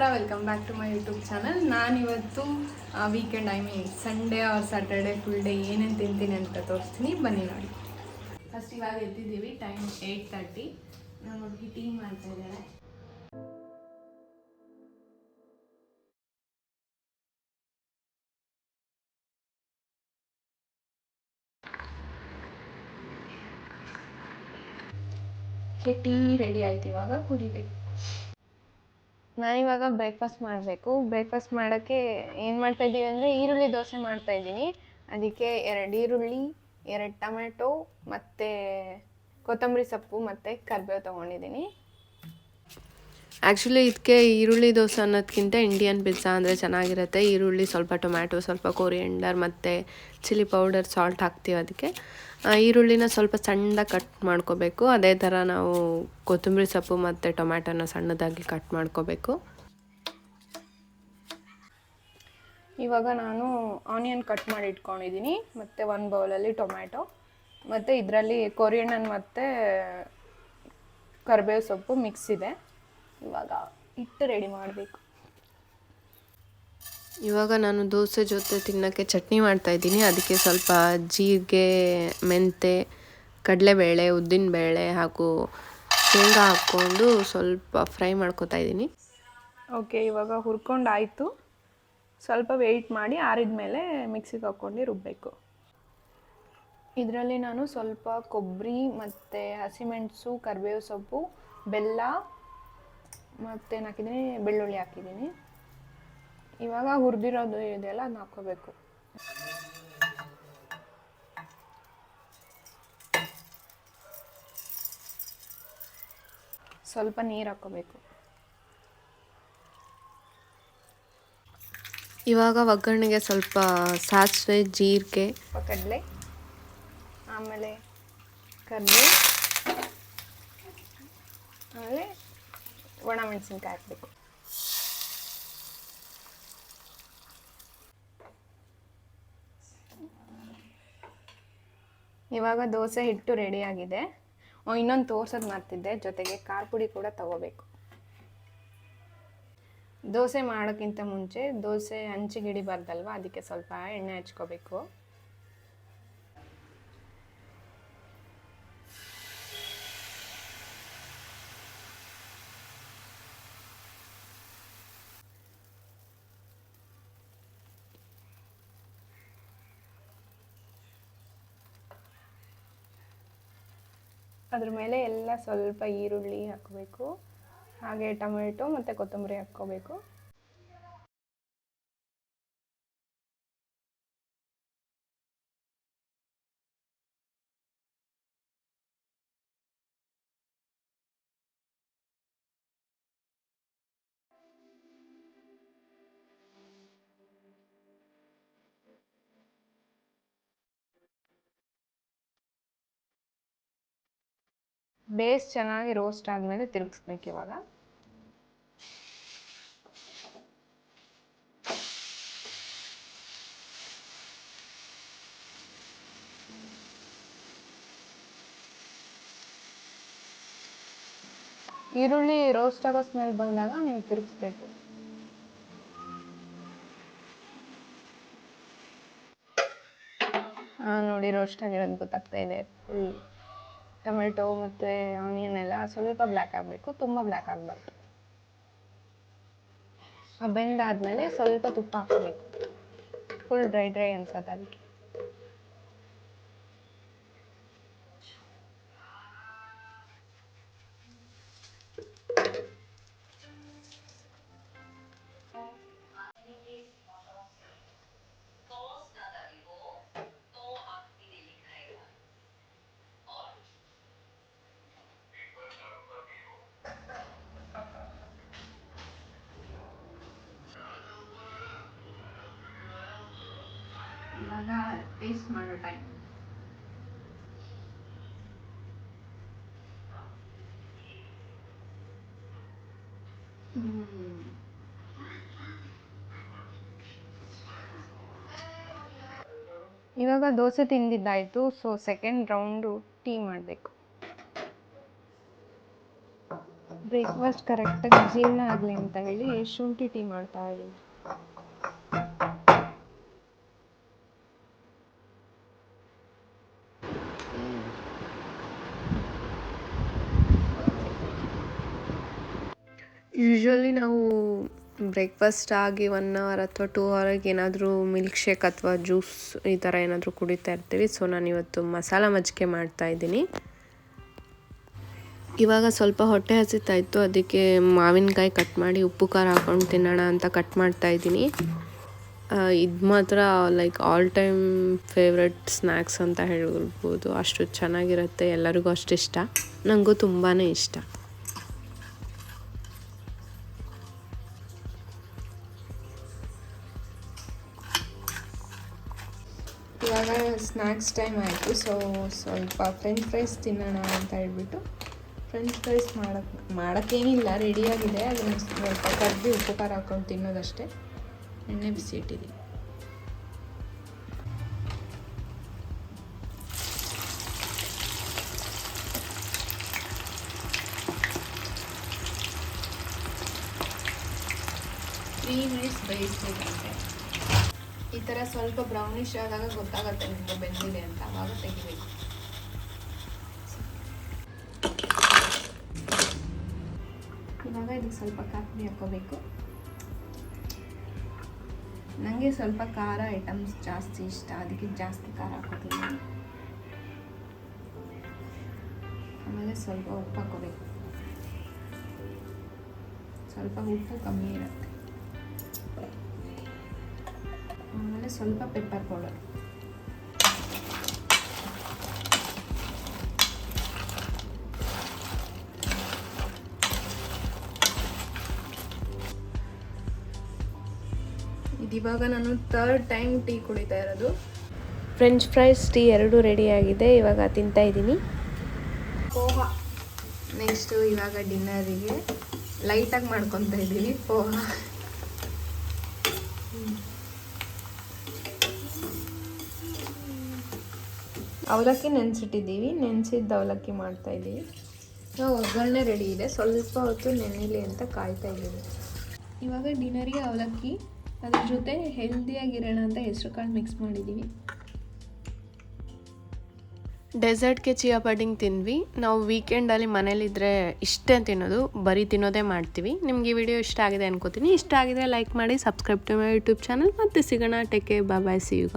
ನಮಸ್ಕಾರ, welcome back to my YouTube channel. ನಾನಿವತ್ತು weekend Sunday or Saturday full day ಏನೇನು ತಿಂತೀನಿ ಅಂತ ತೋರಿಸ್ತೀನಿ, ಬನ್ನಿ ನೋಡಿ. ಫಸ್ಟ್ ಇವಾಗ ಎದ್ದಿದ್ದೀವಿ, ಟೈಮ್ 8:30. ನಮ್ಮ ಹುಡುಗಿ ಟೀ ಮಾಡ್ತಾ ಇದ್ದಾಳೆ. ಟೀ ರೆಡಿ ಆಯ್ತು, ಇವಾಗ ಕುಡಿಬೇಕು. ನಾನಿವಾಗ ಬ್ರೇಕ್ಫಾಸ್ಟ್ ಮಾಡಬೇಕು. ಬ್ರೇಕ್ಫಾಸ್ಟ್ ಮಾಡೋಕ್ಕೆ ಏನು ಮಾಡ್ತಾಯಿದ್ದೀವಿ ಅಂದರೆ ಈರುಳ್ಳಿ ದೋಸೆ ಮಾಡ್ತಾಯಿದ್ದೀನಿ. ಅದಕ್ಕೆ 2 ಈರುಳ್ಳಿ, 2 ಟೊಮೆಟೊ ಮತ್ತು ಕೊತ್ತಂಬರಿ ಸೊಪ್ಪು ಮತ್ತು ಕರಿಬೇವು ತೊಗೊಂಡಿದ್ದೀನಿ. ಆ್ಯಕ್ಚುಲಿ ಇದಕ್ಕೆ ಈರುಳ್ಳಿ ದೋಸೆ ಅನ್ನೋದಕ್ಕಿಂತ ಇಂಡಿಯನ್ ಪಿಜ್ಜಾ ಅಂದರೆ ಚೆನ್ನಾಗಿರುತ್ತೆ. ಈರುಳ್ಳಿ, ಸ್ವಲ್ಪ ಟೊಮ್ಯಾಟೊ, ಸ್ವಲ್ಪ ಕೊರಿಯಂಡರ್ ಮತ್ತು ಚಿಲ್ಲಿ ಪೌಡರ್, ಸಾಲ್ಟ್ ಹಾಕ್ತೀವಿ. ಅದಕ್ಕೆ ಈರುಳ್ಳಿನ ಸ್ವಲ್ಪ ಸಣ್ಣದಾಗಿ ಕಟ್ ಮಾಡ್ಕೋಬೇಕು. ಅದೇ ಥರ ನಾವು ಕೊತ್ತಂಬರಿ ಸೊಪ್ಪು ಮತ್ತು ಟೊಮ್ಯಾಟೊನ ಸಣ್ಣದಾಗಿ ಕಟ್ ಮಾಡ್ಕೋಬೇಕು. ಇವಾಗ ನಾನು ಆನಿಯನ್ ಕಟ್ ಮಾಡಿ ಇಟ್ಕೊಂಡಿದ್ದೀನಿ, ಮತ್ತು ಒಂದು ಬೌಲಲ್ಲಿ ಟೊಮ್ಯಾಟೊ, ಮತ್ತು ಇದರಲ್ಲಿ ಕೊರಿಯಂಡರ್ ಮತ್ತು ಕರಿಬೇವು ಸೊಪ್ಪು ಮಿಕ್ಸ್ ಇದೆ. ಇವಾಗ ಹಿಟ್ಟು ರೆಡಿ ಮಾಡಬೇಕು. ಇವಾಗ ನಾನು ದೋಸೆ ಜೊತೆ ತಿನ್ನೋಕ್ಕೆ ಚಟ್ನಿ ಮಾಡ್ತಾಯಿದ್ದೀನಿ. ಅದಕ್ಕೆ ಸ್ವಲ್ಪ ಜೀರಿಗೆ, ಮೆಂತೆ, ಕಡಲೆಬೇಳೆ, ಉದ್ದಿನಬೇಳೆ ಹಾಗೂ ಶೇಂಗಾ ಹಾಕ್ಕೊಂಡು ಸ್ವಲ್ಪ ಫ್ರೈ ಮಾಡ್ಕೊತಾ ಇದ್ದೀನಿ. ಓಕೆ, ಇವಾಗ ಹುರ್ಕೊಂಡಾಯಿತು. ಸ್ವಲ್ಪ ವೆಯ್ಟ್ ಮಾಡಿ ಆರಿದ ಮೇಲೆ ಮಿಕ್ಸಿಗೆ ಹಾಕ್ಕೊಂಡು ರುಬ್ಬಬೇಕು. ಇದರಲ್ಲಿ ನಾನು ಸ್ವಲ್ಪ ಕೊಬ್ಬರಿ ಮತ್ತು ಹಸಿಮೆಣಸು, ಕರಿಬೇವು ಸೊಪ್ಪು, ಬೆಲ್ಲ ಮತ್ತು ಹಾಕಿದ್ದೀನಿ, ಬೆಳ್ಳುಳ್ಳಿ ಹಾಕಿದ್ದೀನಿ. ಇವಾಗ ಹುರಿದಿರೋದು ಇದೆಲ್ಲ ಅದನ್ನ ಹಾಕ್ಕೋಬೇಕು. ಸ್ವಲ್ಪ ನೀರು ಹಾಕ್ಕೋಬೇಕು. ಇವಾಗ ಒಗ್ಗರಣೆಗೆ ಸ್ವಲ್ಪ ಸಾಸಿವೆ, ಜೀರಿಗೆ, ಕಡಲೆ, ಆಮೇಲೆ ಕರಿಬೇವು, ಆಮೇಲೆ ಒಣಮೆಣಸಿನ್ಕಾಯಿ ಹಾಕಬೇಕು. ಇವಾಗ ದೋಸೆ ಹಿಟ್ಟು ರೆಡಿಯಾಗಿದೆ. ಇನ್ನೊಂದು ತೋರ್ಸೋದು ಮರ್ತಿದ್ದೆ, ಜೊತೆಗೆ ಖಾರ ಪುಡಿ ಕೂಡ ತಗೋಬೇಕು. ದೋಸೆ ಮಾಡೋಕ್ಕಿಂತ ಮುಂಚೆ ದೋಸೆ ಹಂಚಿಗೆ ಹಿಡಿಬಾರ್ದಲ್ವ, ಅದಕ್ಕೆ ಸ್ವಲ್ಪ ಎಣ್ಣೆ ಹಚ್ಕೋಬೇಕು. ಅದ್ರ ಮೇಲೆ ಎಲ್ಲ ಸ್ವಲ್ಪ ಈರುಳ್ಳಿ ಹಾಕಬೇಕು, ಹಾಗೆ ಟೊಮೆಟೊ ಮತ್ತು ಕೊತ್ತಂಬರಿ ಹಾಕ್ಕೋಬೇಕು. ಬೇಸ್ ಚೆನ್ನಾಗಿ ರೋಸ್ಟ್ ಆದಮೇಲೆ ತಿರುಗಿಸ್ಬೇಕು. ಇವಾಗ ಈರುಳ್ಳಿ ರೋಸ್ಟ್ ಆಗೋ ಸ್ಮೆಲ್ ಬಂದಾಗ ನೀವು ತಿರುಗಿಸ್ಬೇಕು. ನೋಡಿ, ರೋಸ್ಟ್ ಆಗಿರೋದು ಗೊತ್ತಾಗ್ತಾ ಇದೆ. ಫುಲ್ ಟೊಮೆಟೊ ಮತ್ತು ಆನಿಯನ್ ಎಲ್ಲ ಸ್ವಲ್ಪ ಬ್ಲ್ಯಾಕ್ ಆಗಬೇಕು, ತುಂಬ ಬ್ಲ್ಯಾಕ್ ಆಗಬಾರ್ದು. ಬೆಂದಾದಮೇಲೆ ಸ್ವಲ್ಪ ತುಪ್ಪ ಹಾಕಬೇಕು. ಫುಲ್ ಡ್ರೈ ಅನ್ಸತ್ತೆ ಅದಕ್ಕೆ. ಇವಾಗ ಟೇಸ್ಟ್ ಮಾಡೋ ಟೈಮ್. ಇವಾಗ ದೋಸೆ ತಿಂದಿದ್ದಾಯಿತು. ಸೆಕೆಂಡ್ ರೌಂಡು ಟೀ ಮಾಡಬೇಕು. ಬ್ರೇಕ್ಫಾಸ್ಟ್ ಕರೆಕ್ಟಾಗಿ ಜೀರ್ಣ ಆಗಲಿ ಅಂತ ಹೇಳಿ ಶುಂಠಿ ಟೀ ಮಾಡ್ತಾ ಇದ್ದೀನಿ. ಯೂಶ್ವಲಿ ನಾವು ಬ್ರೇಕ್ಫಾಸ್ಟ್ ಆಗಿ 1 ಅವರ್ ಅಥವಾ 2 ಅವರ್ಗೆ ಏನಾದರೂ ಮಿಲ್ಕ್ ಶೇಕ್ ಅಥವಾ ಜ್ಯೂಸ್ ಈ ಥರ ಏನಾದರೂ ಕುಡಿತಾ ಇರ್ತೀವಿ. ಸೊ ನಾನಿವತ್ತು ಮಸಾಲ ಮಜ್ಜಿಗೆ ಮಾಡ್ತಾಯಿದ್ದೀನಿ. ಇವಾಗ ಸ್ವಲ್ಪ ಹೊಟ್ಟೆ ಹಸಿತಾಯಿತ್ತು, ಅದಕ್ಕೆ ಮಾವಿನಕಾಯಿ ಕಟ್ ಮಾಡಿ ಉಪ್ಪು ಖಾರ ಹಾಕೊಂಡು ತಿನ್ನೋಣ ಅಂತ ಕಟ್ ಮಾಡ್ತಾಯಿದ್ದೀನಿ. ಇದು ಮಾತ್ರ like all time favourite snacks ಅಂತ ಹೇಳ್ಬೋದು. ಅಷ್ಟು ಚೆನ್ನಾಗಿರುತ್ತೆ, ಎಲ್ಲರಿಗೂ ಅಷ್ಟು ಇಷ್ಟ, ನನಗೂ ತುಂಬಾ ಇಷ್ಟ. ಇವಾಗ ಸ್ನ್ಯಾಕ್ಸ್ ಟೈಮ್ ಆಯಿತು. ಸೊ ಸ್ವಲ್ಪ ಫ್ರೆಂಚ್ ಫ್ರೈಸ್ ತಿನ್ನೋಣ ಅಂತ ಹೇಳ್ಬಿಟ್ಟು ಫ್ರೆಂಚ್ ಫ್ರೈಸ್ ಮಾಡೋಕ್ಕೇನಿಲ್ಲ, ರೆಡಿಯಾಗಿದೆ. ಅದನ್ನು ಸ್ವಲ್ಪ ಕರ್ದು ಉಪ್ಪು ಖಾರ ಹಾಕ್ಕೊಂಡು ತಿನ್ನೋದಷ್ಟೇ. ಎಣ್ಣೆ ಬಿಸಿ ಇಟ್ಟಿದ್ದೀನಿ. ಮಿನಿಟ್ಸ್ ಬೇಯಿಸ್ಬೇಕಂತೆ. ಈ ಥರ ಸ್ವಲ್ಪ ಬ್ರೌನಿಶ್ ಆದಾಗ ಗೊತ್ತಾಗುತ್ತೆ ನಿಮಗೆ ಬೆಂದಿದೆ ಅಂತ, ಆವಾಗ ತೆಗಿಬೇಕು. ಇವಾಗ ಇದಕ್ಕೆ ಸ್ವಲ್ಪ ಕಾಫಿ ಹಾಕೋಬೇಕು. ನನಗೆ ಸ್ವಲ್ಪ ಖಾರ ಐಟಮ್ಸ್ ಜಾಸ್ತಿ ಇಷ್ಟ, ಅದಕ್ಕೆ ಜಾಸ್ತಿ ಖಾರ ಹಾಕೋತೀನಿ. ಆಮೇಲೆ ಸ್ವಲ್ಪ ಉಪ್ಪು ಹಾಕೋಬೇಕು. ಸ್ವಲ್ಪ ಉಪ್ಪು ಕಮ್ಮಿ ಇರುತ್ತೆ. ಆಮೇಲೆ ಸ್ವಲ್ಪ ಪೆಪ್ಪರ್ ಪೌಡರ್. ಇದಿವಾಗ ನಾನು 3rd ಟೈಮ್ ಟೀ ಕುಡಿತಾ ಇರೋದು. ಫ್ರೆಂಚ್ ಫ್ರೈಸ್ ಟೀ ಎರಡೂ ರೆಡಿಯಾಗಿದೆ, ಇವಾಗ ತಿಂತಾ ಇದ್ದೀನಿ. ಪೋಹ ನೆಕ್ಸ್ಟು ಇವಾಗ ಡಿನ್ನರಿಗೆ ಲೈಟಾಗಿ ಮಾಡ್ಕೊತಾ ಇದ್ದೀವಿ ಪೋಹ. ಅವಲಕ್ಕಿ ನೆನೆಸಿಟ್ಟಿದ್ದೀವಿ, ನೆನೆಸಿದ್ದು ಅವಲಕ್ಕಿ ಮಾಡ್ತಾಯಿದ್ದೀವಿ. ಒಗ್ಗರಣೆ ರೆಡಿ ಇದೆ, ಸ್ವಲ್ಪ ಹೊತ್ತು ನೆನೆಯಲಿ ಅಂತ ಕಾಯ್ತಾ ಇದ್ದೀವಿ. ಇವಾಗ ಡಿನ್ನರಿಗೆ ಅವಲಕ್ಕಿ, ಅದ್ರ ಜೊತೆ ಹೆಲ್ದಿಯಾಗಿರೋಣ ಅಂತ ಹೆಸರು ಕಾಳು ಮಿಕ್ಸ್ ಮಾಡಿದ್ದೀವಿ. ಡೆಸರ್ಟ್ಗೆ ಚಿಯಾ ಪಡ್ಡಿಂಗ್ ತಿಂದ್ವಿ. ನಾವು ವೀಕೆಂಡಲ್ಲಿ ಮನೇಲಿದ್ದರೆ ಇಷ್ಟೇ ತಿನ್ನೋದು, ಬರೀ ತಿನ್ನೋದೇ ಮಾಡ್ತೀವಿ. ನಿಮಗೆ ಈ ವಿಡಿಯೋ ಇಷ್ಟ ಆಗಿದೆ ಅನ್ಕೋತೀನಿ. ಇಷ್ಟ ಆಗಿದ್ರೆ ಲೈಕ್ ಮಾಡಿ, subscribe to my YouTube channel. ಮತ್ತೆ ಸಿಗೋಣ. Take care, bye, see you.